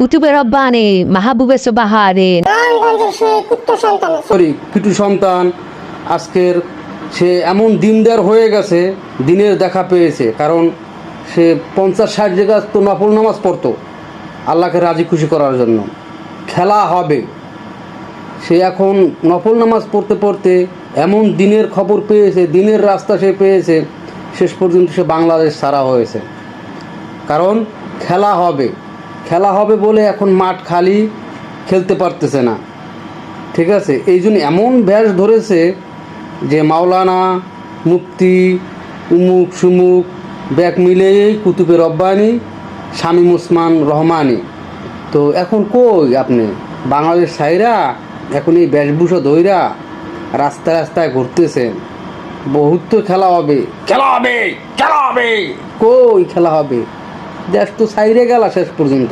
কুতুবে Rabbani Mahbubey সুবাহারে sorry কিটু সন্তান আজকের সে এমন দিনদার হয়ে গেছে, দিনের দেখা পেয়েছে। কারণ সে 50-60 জায়গা তো নফল নামাজ পড়তো আল্লাহকে রাজি খুশি করার জন্য। খেলা হবে, সে এখন নফল নামাজ পড়তে পড়তে এমন দিনের খবর পেয়েছে, দিনের রাস্তা সে পেয়েছে, শেষ পর্যন্ত সে বাংলাদেশ ছাড়া হয়েছে। কারণ খেলা হবে, খেলা হবে বলে এখন মাঠ খালি, খেলতে পারতেছে না। ঠিক আছে, এই জন্য এমন ব্যাস ধরেছে যে মাওলানা, মুফতি, উমুক সুমুক ব্যাগ মিলেই কুতুবে রব্বানি, শামীম ওসমান রহমানি। তো এখন কই আপনি বাংলাদেশ ছাইরা এখন এই বেশভূষা ধইরা রাস্তায় রাস্তায় ঘুরতেছেন? বহুত তো খেলা হবে, খেলা হবে, খেলা হবে, কই খেলা হবে? দেশ তো ছাইরে গেলা শেষ পর্যন্ত।